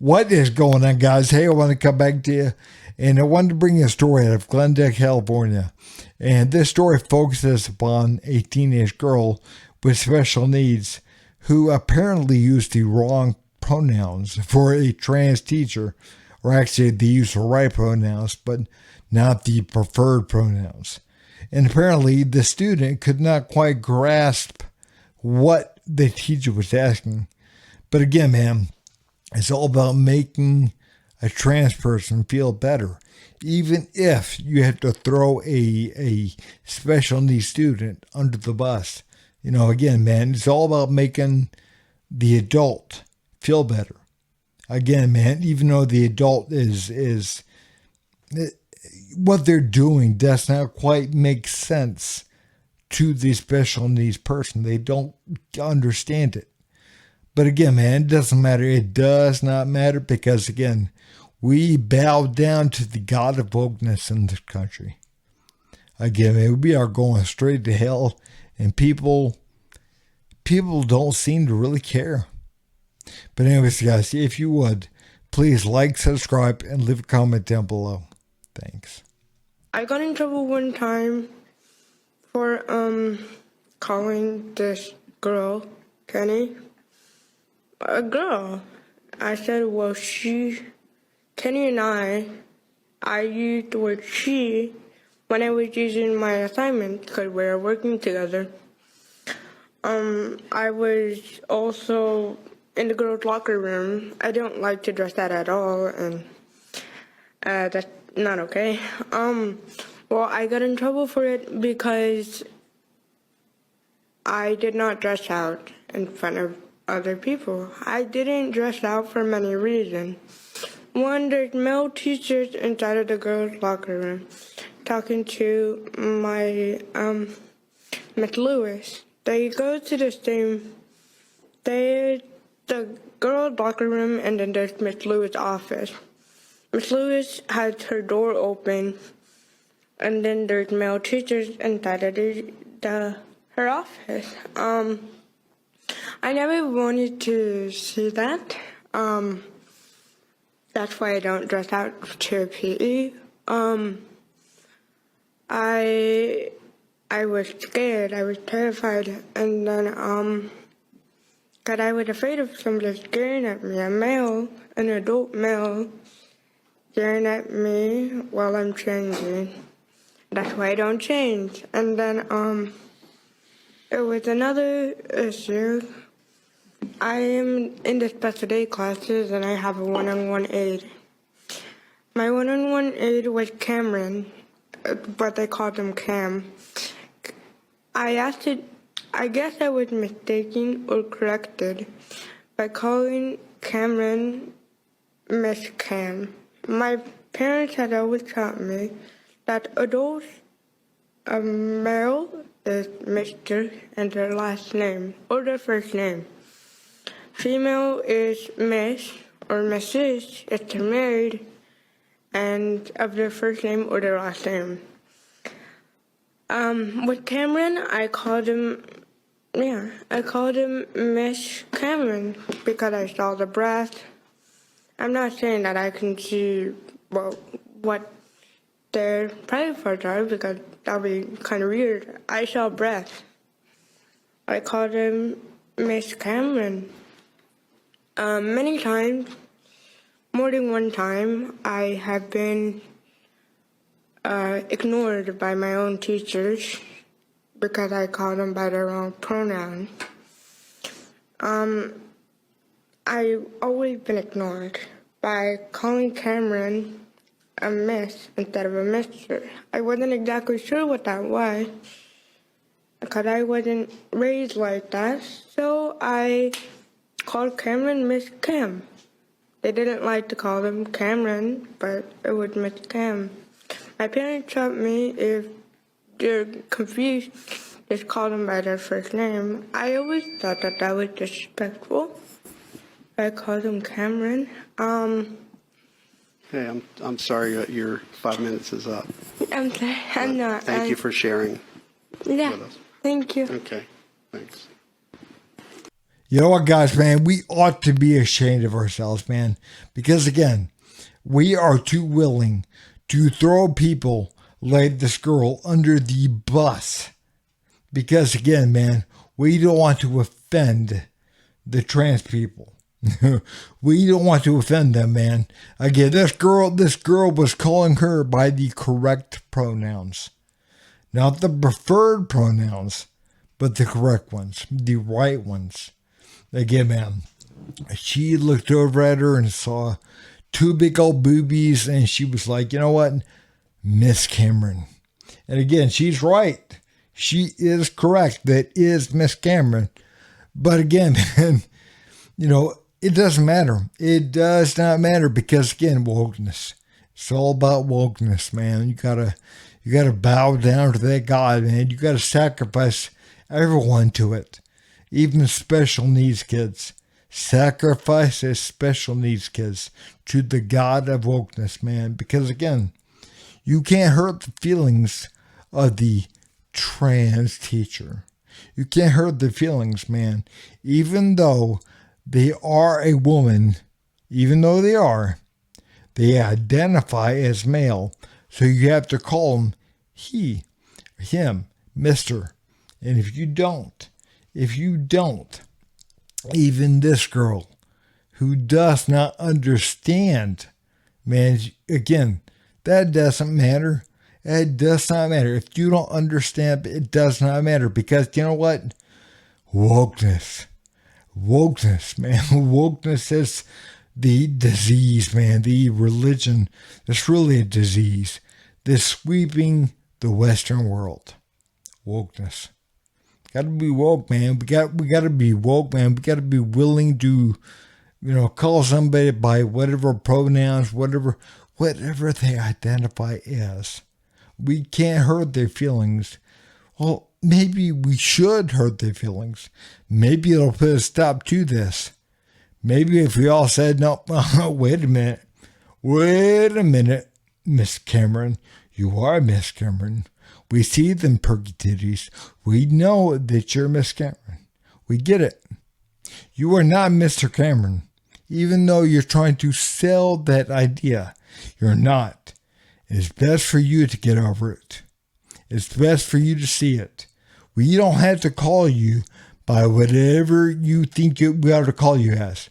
What is going on, guys? Hey, I want to come back to you, and I wanted to bring you a story out of Glendale, California. And this story focuses upon a teenage girl with special needs who apparently used the wrong pronouns for a trans teacher, or actually they used the right pronouns, but not the preferred pronouns. And apparently the student could not quite grasp what the teacher was asking. But again, man, it's all about making a trans person feel better. Even if you have to throw a special needs student under the bus. Again, man, it's all about making the adult feel better. Again, man, even though the adult is what they're doing does not quite make sense to the special needs person. They don't understand it. But again, man, it doesn't matter. It does not matter because, again, we bow down to the God of wokeness in this country. Again, man, we are going straight to hell, and people don't seem to really care. But anyways, guys, if you would, please like, subscribe, and leave a comment down below. Thanks. I got in trouble one time for calling this girl, Kenny, a girl. I said, well, Kenny and I used the word she when I was using my assignment because we were working together. I was also in the girls' locker room. I don't like to dress that at all, and that's not okay. Well, I got in trouble for it because I did not dress out in front of other people. I didn't dress out for many reasons. One, there's male teachers inside of the girls' locker room talking to my Miss Lewis. They go to there's the girls' locker room, and then there's Miss Lewis' office. Miss Lewis has her door open, and then there's male teachers inside of her office. I never wanted to see that. That's why I don't dress out to PE. I was scared. I was terrified, and then cause I was afraid of somebody staring at me, an adult male, staring at me while I'm changing. That's why I don't change. And then it was another issue. I am in the special ed classes, and I have a one-on-one aide. My one-on-one aide was Cameron, but they called him Cam. I guess I was mistaken or corrected by calling Cameron Miss Cam. My parents had always taught me that adults, a male is Mr. and their last name, or their first name. Female is Miss or Mrs. if they're married, and of their first name or their last name. With Cameron, I called him Miss Cameron because I saw the breath. I'm not saying that I can see what their private parts are because that would be kind of weird. I saw breath. I called him Miss Cameron. Many times, more than one time, I have been ignored by my own teachers because I called them by their wrong pronoun. I've always been ignored by calling Cameron a miss instead of a mister. I wasn't exactly sure what that was because I wasn't raised like that, so I called Cameron Miss Cam. They didn't like to call him Cameron, but it was Miss Cam. My parents taught me if they're confused, just call them by their first name. I always thought that was disrespectful. I called him Cameron. Hey, I'm sorry that your 5 minutes is up. I'm sorry, I'm not. Thank you for sharing Yeah, with us. thank you. Okay, thanks. You know what, guys, man? We ought to be ashamed of ourselves, man. Because, again, we are too willing to throw people like this girl under the bus. Because, again, man, we don't want to offend the trans people. We don't want to offend them, man. Again, this girl was calling her by the correct pronouns. Not the preferred pronouns, but the correct ones, the right ones. Again, man, she looked over at her and saw two big old boobies, and she was like, you know what? Miss Cameron. And again, she's right. She is correct. That is Miss Cameron. But again, man, you know, it doesn't matter. It does not matter because, again, wokeness. It's all about wokeness, man. You gotta bow down to that God, man. You gotta sacrifice everyone to it. Even special needs kids. Sacrifice as special needs kids to the God of wokeness, man. Because, again, you can't hurt the feelings of the trans teacher. You can't hurt the feelings, man. Even though they are a woman, they identify as male. So you have to call them he, him, Mr. And if you don't, even this girl who does not understand, man, again, that doesn't matter. It does not matter. If you don't understand, it does not matter. Because you know what? Wokeness, man. Wokeness is the disease, man. The religion that's really a disease that's sweeping the Western world. Wokeness. Gotta be woke, man. We gotta be woke, man. We gotta be willing to, call somebody by whatever pronouns, whatever they identify as. We can't hurt their feelings. Well, maybe we should hurt their feelings. Maybe it'll put a stop to this. Maybe if we all said, no, wait a minute, Miss Cameron. You are Miss Cameron. We see them perky titties. We know that you're Miss Cameron. We get it. You are not Mr. Cameron. Even though you're trying to sell that idea, you're not. It's best for you to get over it. It's best for you to see it. We don't have to call you by whatever you think we ought to call you as.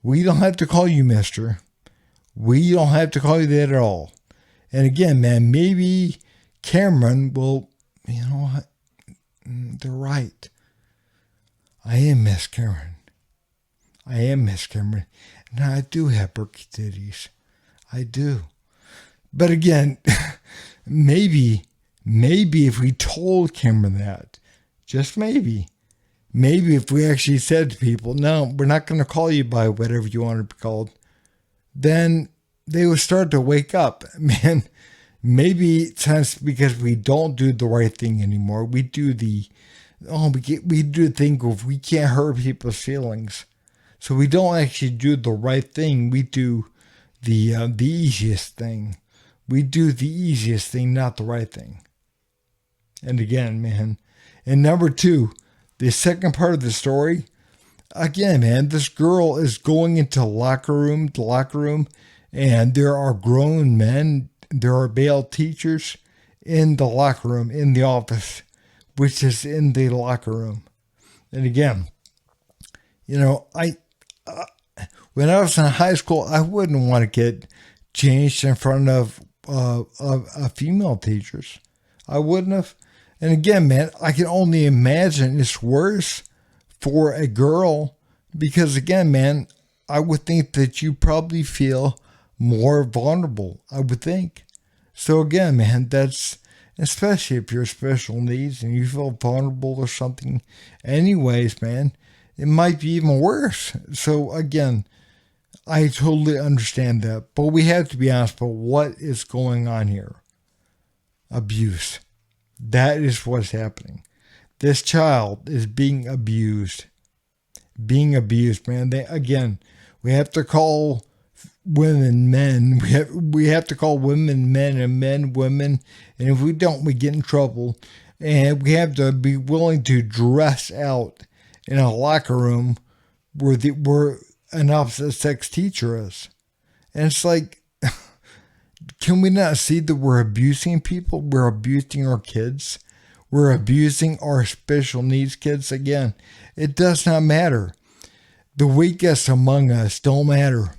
We don't have to call you Mister. We don't have to call you that at all. And again, man, maybe Cameron will, they're right. I am Miss Cameron. And I do have perky titties. I do. But again, maybe if we told Cameron that, just maybe if we actually said to people, no, we're not going to call you by whatever you want to be called, then they would start to wake up. Man, maybe it's because we don't do the right thing anymore. We do the thing of we can't hurt people's feelings. So we don't actually do the right thing. We do the easiest thing. We do the easiest thing, not the right thing. And again, man. And number two, the second part of the story, again, man, this girl is going into the locker room, and there are grown men, there are male teachers in the locker room, in the office, which is in the locker room. And again, when I was in high school, I wouldn't want to get changed in front of female teachers. I wouldn't have. And again, man, I can only imagine it's worse for a girl because, again, man, I would think that you probably feel more vulnerable, I would think. So again, man, that's, especially if you're special needs and you feel vulnerable or something. Anyways, man, it might be even worse. So again, I totally understand that. But we have to be honest about what is going on here. Abuse. That is what's happening. This child is being abused. Man. We have to call women men. We have to call women men and men women. And if we don't, we get in trouble. And we have to be willing to dress out in a locker room where an opposite sex teacher is. And it's like, can we not see that we're abusing people? We're abusing our kids. We're abusing our special needs kids. Again, it does not matter. The weakest among us don't matter.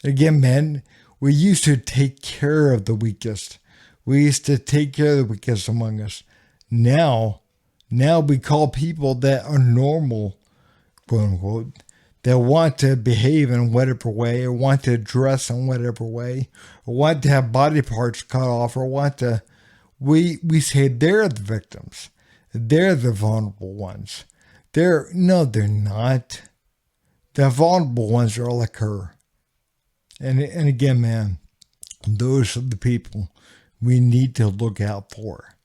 Again, man, we used to take care of the weakest. We used to take care of the weakest among us. Now we call people that are normal, quote unquote, that want to behave in whatever way, or want to dress in whatever way, or want to have body parts cut off, or want to, we say they're the victims. They're the vulnerable ones. They're not. The vulnerable ones are like her. And again, man, those are the people we need to look out for.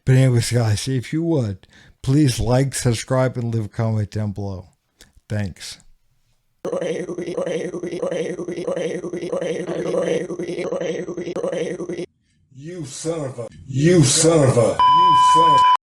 But anyways, guys, if you would, please like, subscribe, and leave a comment down below. Thanks. You son of a.